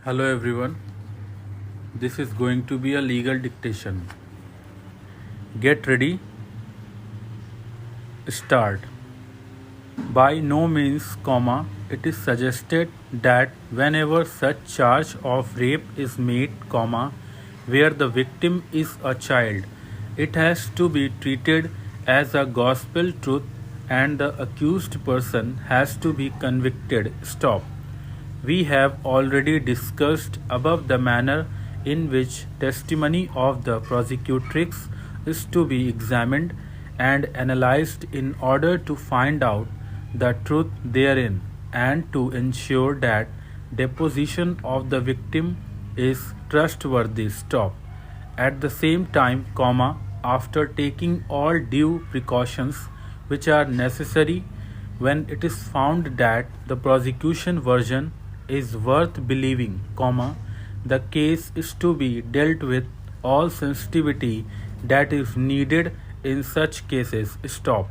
Hello everyone. This is going to be a legal dictation. Get ready. Start. By no means, it is suggested that whenever such charge of rape is made, where the victim is a child, it has to be treated as a gospel truth and the accused person has to be convicted. Stop. We have already discussed above the manner in which testimony of the prosecutrix is to be examined and analyzed in order to find out the truth therein and to ensure that deposition of the victim is trustworthy. Stop. At the same time, after taking all due precautions which are necessary, when it is found that the prosecution version is worth believing, the case is to be dealt with all sensitivity that is needed in such cases. Stop.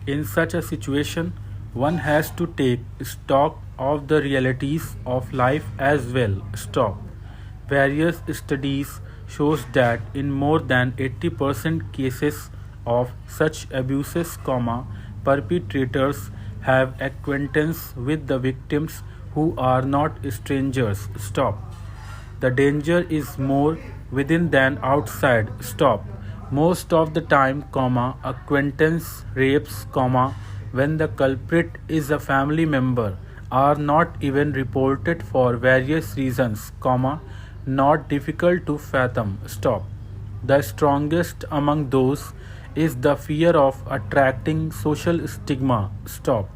In such a situation, one has to take stock of the realities of life as well. Stop. Various studies shows that in more than 80% cases of such abuses, perpetrators have acquaintance with the victims who are not strangers. Stop. The danger is more within than outside. Stop. Most of the time, acquaintance rapes, when the culprit is a family member, are not even reported for various reasons, not difficult to fathom. Stop. The strongest among those is the fear of attracting social stigma. Stop.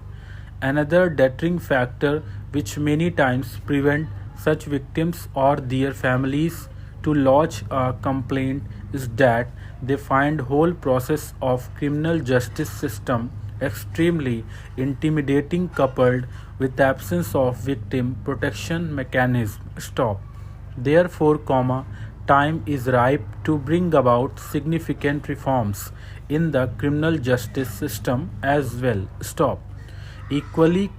Another deterring factor which many times prevent such victims or their families to lodge a complaint is that they find whole process of criminal justice system extremely intimidating coupled with absence of victim protection mechanism. Stop. Therefore, time is ripe to bring about significant reforms in the criminal justice system as well. Stop. Equally,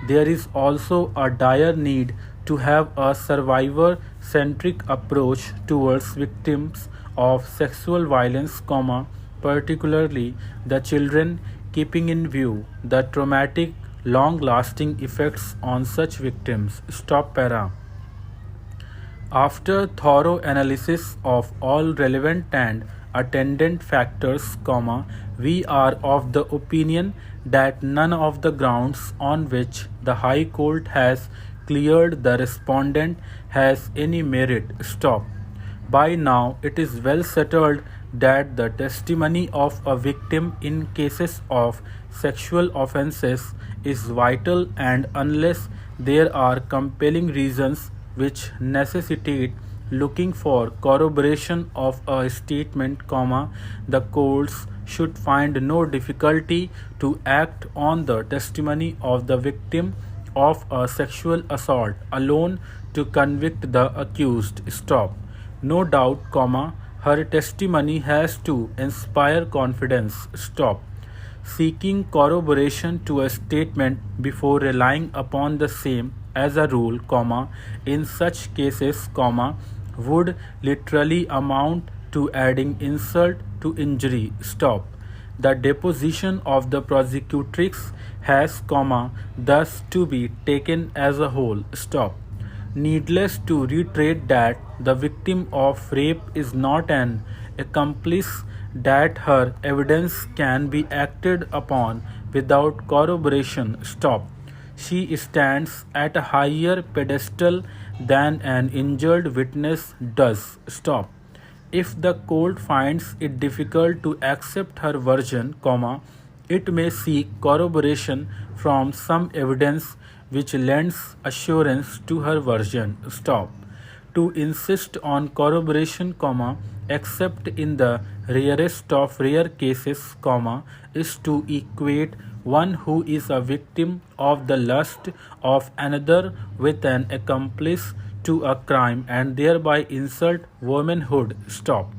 there is also a dire need to have a survivor-centric approach towards victims of sexual violence, particularly the children, keeping in view the traumatic, long-lasting effects on such victims. Stop para. After thorough analysis of all relevant and attendant factors, we are of the opinion that none of the grounds on which the High Court has cleared the respondent has any merit. Stop. By now, it is well settled that the testimony of a victim in cases of sexual offences is vital, and unless there are compelling reasons which necessitate looking for corroboration of a statement, the courts should find no difficulty to act on the testimony of the victim of a sexual assault alone to convict the accused. Stop. No doubt, her testimony has to inspire confidence. Stop. Seeking corroboration to a statement before relying upon the same as a rule, in such cases, would literally amount to adding insult to injury. Stop. The deposition of the prosecutrix has, thus to be taken as a whole. Stop. Needless to reiterate that the victim of rape is not an accomplice, that her evidence can be acted upon without corroboration. Stop. She stands at a higher pedestal than an injured witness does. Stop. If the court finds it difficult to accept her version, it may seek corroboration from some evidence which lends assurance to her version. Stop. To insist on corroboration, except in the rarest of rare cases, is to equate one who is a victim of the lust of another with an accomplice to a crime and thereby insult womanhood. Stop.